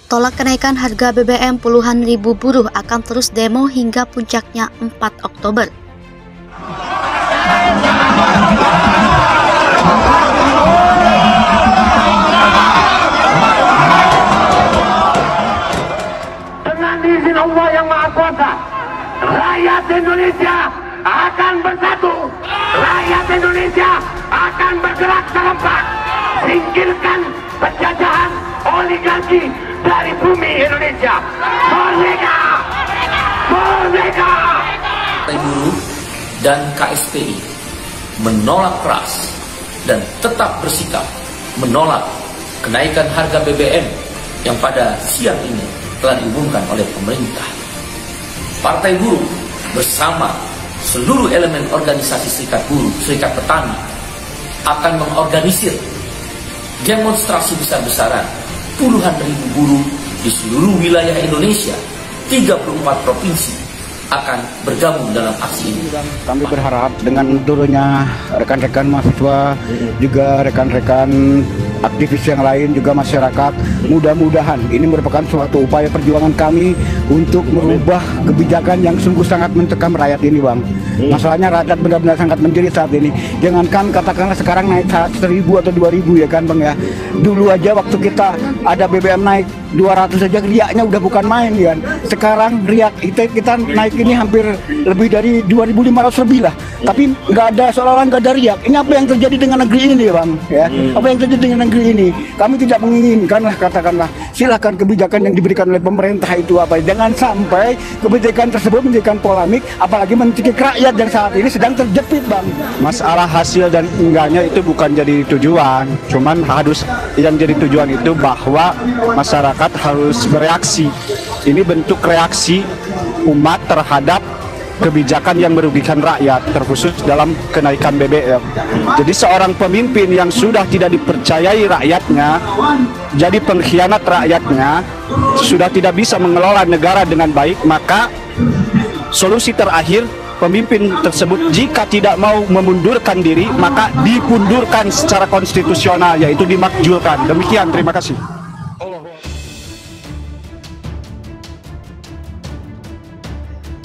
Tolak kenaikan harga BBM, puluhan ribu buruh akan terus demo hingga puncaknya 4 Oktober. Dengan izin Allah yang Maha Kuasa, rakyat Indonesia akan bersatu. Rakyat Indonesia akan bergerak serempak. Singkirkan penjajahan oligarki dari bumi Indonesia. Merdeka! Merdeka! Partai Buruh dan KSPI menolak keras dan tetap bersikap menolak kenaikan harga BBM yang pada siang ini telah diumumkan oleh pemerintah. Partai Buruh bersama seluruh elemen organisasi serikat buruh, serikat petani akan mengorganisir demonstrasi besar-besaran puluhan ribu buruh di seluruh wilayah Indonesia, 34 provinsi akan bergabung dalam aksi ini. Kami berharap dengan turunnya rekan-rekan mahasiswa, juga rekan-rekan aktivis yang lain, juga masyarakat, mudah-mudahan ini merupakan suatu upaya perjuangan kami untuk merubah kebijakan yang sungguh sangat mencekam rakyat ini, Bang. Masalahnya rakyat benar-benar sangat menjerit saat ini. Jangankan katakanlah sekarang naik 1.000 atau 2.000 ya kan, Bang ya. Dulu aja waktu kita ada BBM naik 200 saja riaknya udah bukan main kan. Sekarang riak kita naik ini hampir lebih dari 2.500 lebih lah. Tapi nggak ada, seolah-olah nggak ada riak. Ini apa yang terjadi dengan negeri ini, Bang? Ya, apa yang terjadi dengan negeri ini? Kami tidak menginginkan lah, katakanlah, silakan kebijakan yang diberikan oleh pemerintah itu apa. Jangan sampai kebijakan tersebut menjadikan polemik, apalagi mencekik rakyat yang saat ini sedang terjepit, Bang. Masalah hasil dan enggaknya itu bukan jadi tujuan, cuman harus yang jadi tujuan itu bahwa masyarakat harus bereaksi. Ini bentuk reaksi umat terhadap kebijakan yang merugikan rakyat, terkhusus dalam kenaikan BBM. Jadi seorang pemimpin yang sudah tidak dipercayai rakyatnya, jadi pengkhianat rakyatnya, sudah tidak bisa mengelola negara dengan baik, maka solusi terakhir pemimpin tersebut jika tidak mau memundurkan diri, maka dipundurkan secara konstitusional, yaitu dimakjulkan. Demikian, terima kasih.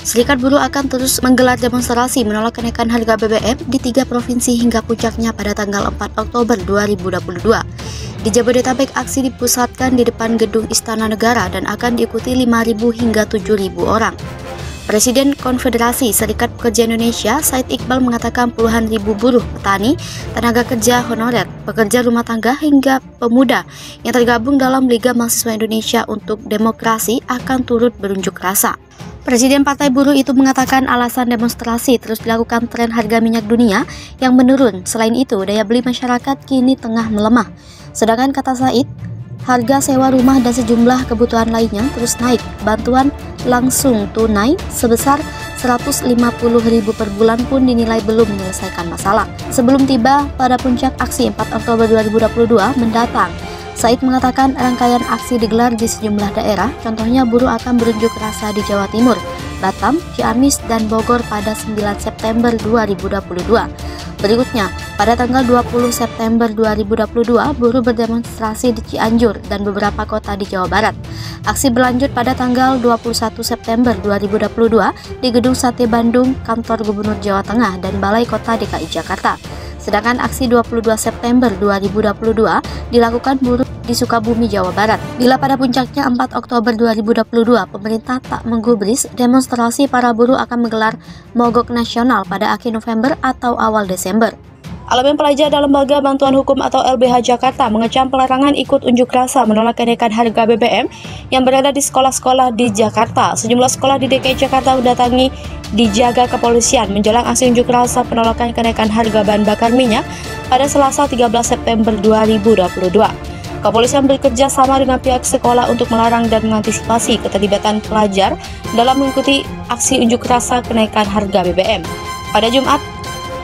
Serikat Buruh akan terus menggelar demonstrasi menolak kenaikan harga BBM di 3 provinsi hingga puncaknya pada tanggal 4 Oktober 2022. Di Jabodetabek, aksi dipusatkan di depan gedung Istana Negara dan akan diikuti 5.000 hingga 7.000 orang. Presiden Konfederasi Serikat Pekerja Indonesia, Said Iqbal, mengatakan puluhan ribu buruh, petani, tenaga kerja honorer, pekerja rumah tangga hingga pemuda yang tergabung dalam Liga Mahasiswa Indonesia untuk Demokrasi akan turut berunjuk rasa. Presiden Partai Buruh itu mengatakan alasan demonstrasi terus dilakukan tren harga minyak dunia yang menurun. Selain itu, daya beli masyarakat kini tengah melemah. Sedangkan kata Said, harga sewa rumah dan sejumlah kebutuhan lainnya terus naik. Bantuan langsung tunai sebesar 150.000 per bulan pun dinilai belum menyelesaikan masalah. Sebelum tiba pada puncak aksi 4 Oktober 2022 mendatang, Said mengatakan rangkaian aksi digelar di sejumlah daerah, contohnya buruh akan berunjuk rasa di Jawa Timur, Batam, Ciamis, dan Bogor pada 9 September 2022. Berikutnya, pada tanggal 20 September 2022, buruh berdemonstrasi di Cianjur dan beberapa kota di Jawa Barat. Aksi berlanjut pada tanggal 21 September 2022 di Gedung Sate Bandung, Kantor Gubernur Jawa Tengah, dan Balai Kota DKI Jakarta. Sedangkan aksi 22 September 2022 dilakukan buruh di Sukabumi, Jawa Barat. Bila pada puncaknya 4 Oktober 2022 pemerintah tak menggubris, demonstrasi para buruh akan menggelar mogok nasional pada akhir November atau awal Desember. Elemen pelajar dan Lembaga Bantuan Hukum atau LBH Jakarta mengecam pelarangan ikut unjuk rasa menolak kenaikan harga BBM yang berada di sekolah-sekolah di Jakarta. Sejumlah sekolah di DKI Jakarta mendatangi dijaga kepolisian menjelang aksi unjuk rasa penolakan kenaikan harga bahan bakar minyak pada Selasa 13 September 2022. Kepolisian bekerja sama dengan pihak sekolah untuk melarang dan mengantisipasi keterlibatan pelajar dalam mengikuti aksi unjuk rasa kenaikan harga BBM. Pada Jumat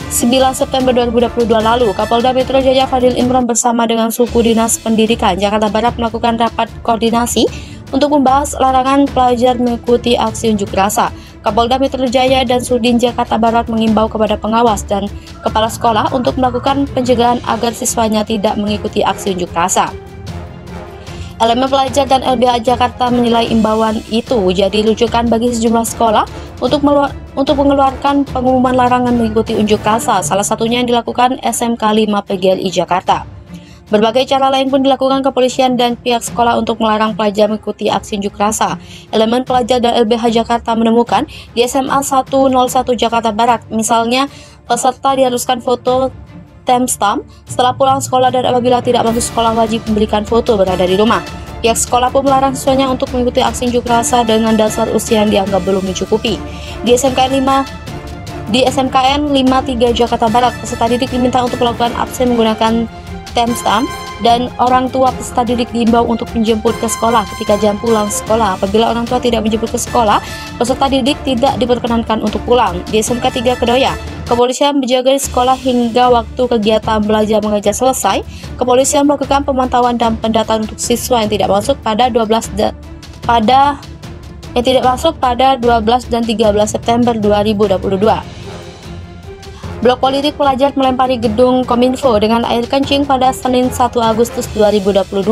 9 September 2022 lalu, Kapolda Metro Jaya Fadil Imron bersama dengan Suku Dinas Pendidikan Jakarta Barat melakukan rapat koordinasi untuk membahas larangan pelajar mengikuti aksi unjuk rasa. Kapolda Metro Jaya dan Sudin Jakarta Barat mengimbau kepada pengawas dan kepala sekolah untuk melakukan pencegahan agar siswanya tidak mengikuti aksi unjuk rasa. Elemen pelajar dan LBH Jakarta menilai imbauan itu jadi rujukan bagi sejumlah sekolah untuk mengeluarkan pengumuman larangan mengikuti unjuk rasa, salah satunya yang dilakukan SMK 5 PGRI Jakarta. Berbagai cara lain pun dilakukan kepolisian dan pihak sekolah untuk melarang pelajar mengikuti aksi unjuk rasa. Elemen pelajar dan LBH Jakarta menemukan di SMA 101 Jakarta Barat, misalnya peserta diharuskan foto timestamp setelah pulang sekolah dan apabila tidak masuk sekolah wajib memberikan foto berada di rumah. Pihak sekolah pun melarang siswanya untuk mengikuti aksi unjuk rasa dengan dasar usia yang dianggap belum mencukupi. Di SMKN 53 Jakarta Barat, peserta didik diminta untuk melakukan absen menggunakan timestamp dan orang tua peserta didik diimbau untuk menjemput ke sekolah ketika jam pulang sekolah. Apabila orang tua tidak menjemput ke sekolah, peserta didik tidak diperkenankan untuk pulang. Di SMK 3 Kedoya, kepolisian menjaga di sekolah hingga waktu kegiatan belajar mengajar selesai. Kepolisian melakukan pemantauan dan pendataan untuk siswa yang tidak masuk pada 12 dan 13 September 2022. Blok politik pelajar melempari gedung Kominfo dengan air kencing pada Senin 1 Agustus 2022.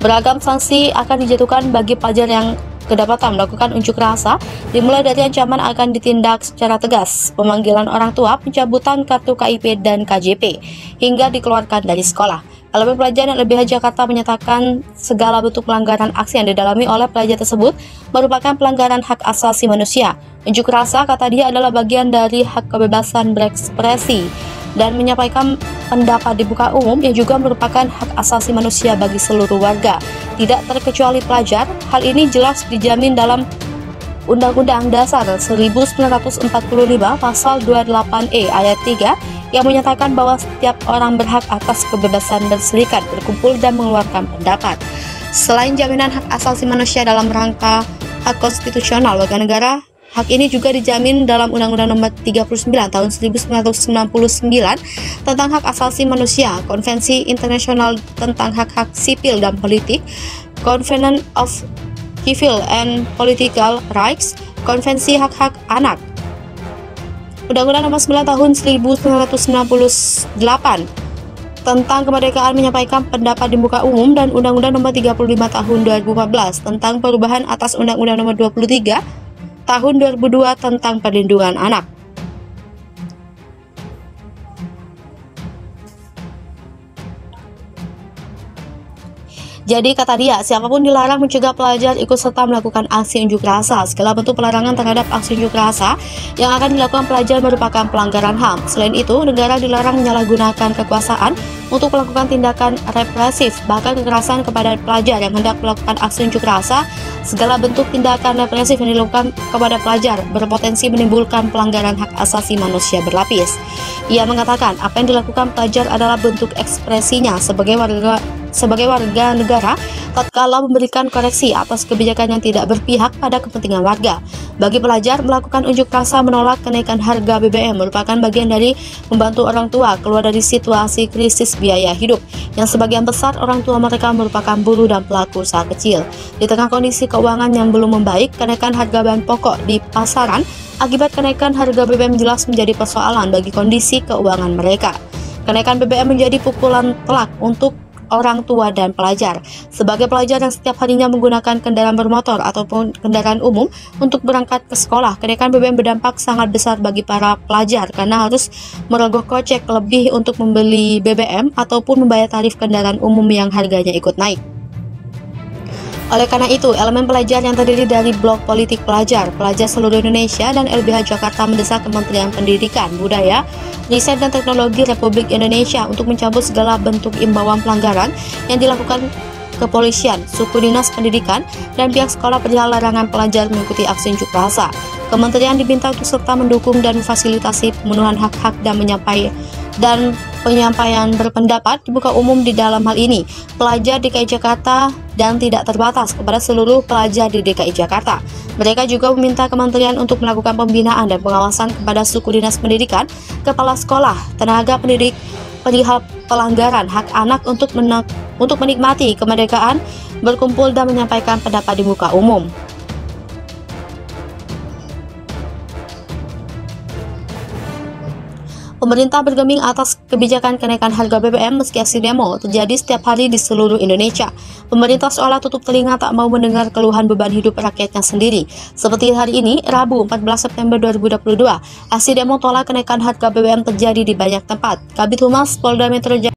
Beragam sanksi akan dijatuhkan bagi pelajar yang kedapatan melakukan unjuk rasa, dimulai dari ancaman akan ditindak secara tegas, pemanggilan orang tua, pencabutan kartu KIP dan KJP, hingga dikeluarkan dari sekolah. Elemen pelajar dan LBH Jakarta menyatakan segala bentuk pelanggaran aksi yang didalami oleh pelajar tersebut merupakan pelanggaran hak asasi manusia. Unjuk rasa, kata dia, adalah bagian dari hak kebebasan berekspresi dan menyampaikan pendapat di muka umum yang juga merupakan hak asasi manusia bagi seluruh warga, tidak terkecuali pelajar. Hal ini jelas dijamin dalam Undang-Undang Dasar 1945 Pasal 28E ayat 3 yang menyatakan bahwa setiap orang berhak atas kebebasan berserikat, berkumpul, dan mengeluarkan pendapat. Selain jaminan hak asasi manusia dalam rangka hak konstitusional warga negara, hak ini juga dijamin dalam Undang-Undang Nomor 39 Tahun 1999 tentang Hak Asasi Manusia, Konvensi Internasional tentang Hak-Hak Sipil dan Politik, Covenant of Civil and Political Rights, Konvensi Hak-Hak Anak, Undang-Undang Nomor 9 Tahun 1998 tentang kemerdekaan menyampaikan pendapat di muka umum, dan Undang-Undang Nomor 35 Tahun 2014 tentang perubahan atas Undang-Undang Nomor 23 Tahun 2002 tentang perlindungan anak. Jadi, kata dia, siapapun dilarang mencegah pelajar ikut serta melakukan aksi unjuk rasa. Segala bentuk pelarangan terhadap aksi unjuk rasa yang akan dilakukan pelajar merupakan pelanggaran HAM. Selain itu, negara dilarang menyalahgunakan kekuasaan untuk melakukan tindakan represif, bahkan kekerasan kepada pelajar yang hendak melakukan aksi unjuk rasa. Segala bentuk tindakan represif yang dilakukan kepada pelajar berpotensi menimbulkan pelanggaran hak asasi manusia berlapis. Ia mengatakan apa yang dilakukan pelajar adalah bentuk ekspresinya sebagai warga negara tatkala memberikan koreksi atas kebijakan yang tidak berpihak pada kepentingan warga. Bagi pelajar, melakukan unjuk rasa menolak kenaikan harga BBM merupakan bagian dari membantu orang tua keluar dari situasi krisis biaya hidup, yang sebagian besar orang tua mereka merupakan buruh dan pelaku usaha kecil. Di tengah kondisi keuangan yang belum membaik, kenaikan harga bahan pokok di pasaran akibat kenaikan harga BBM jelas menjadi persoalan bagi kondisi keuangan mereka. Kenaikan BBM menjadi pukulan telak untuk orang tua dan pelajar. Sebagai pelajar yang setiap harinya menggunakan kendaraan bermotor ataupun kendaraan umum untuk berangkat ke sekolah, kenaikan BBM berdampak sangat besar bagi para pelajar karena harus merogoh kocek lebih untuk membeli BBM ataupun membayar tarif kendaraan umum yang harganya ikut naik. Oleh karena itu, elemen pelajar yang terdiri dari blok politik pelajar seluruh Indonesia dan LBH Jakarta mendesak Kementerian Pendidikan, Budaya, Riset dan Teknologi Republik Indonesia untuk mencabut segala bentuk imbauan pelanggaran yang dilakukan kepolisian, suku dinas pendidikan, dan pihak sekolah perihal larangan pelajar mengikuti aksi unjuk rasa. Kementerian diminta untuk serta mendukung dan memfasilitasi pemenuhan hak-hak dan penyampaian berpendapat di muka umum di dalam hal ini pelajar DKI Jakarta dan tidak terbatas kepada seluruh pelajar di DKI Jakarta. Mereka juga meminta kementerian untuk melakukan pembinaan dan pengawasan kepada suku dinas pendidikan, kepala sekolah, tenaga pendidik perihal pelanggaran hak anak untuk menikmati kemerdekaan, berkumpul dan menyampaikan pendapat di muka umum. Pemerintah bergeming atas kebijakan kenaikan harga BBM meski aksi demo terjadi setiap hari di seluruh Indonesia. Pemerintah seolah tutup telinga tak mau mendengar keluhan beban hidup rakyatnya sendiri. Seperti hari ini, Rabu 14 September 2022, aksi demo tolak kenaikan harga BBM terjadi di banyak tempat. Kabid Humas Polda Metro Jaya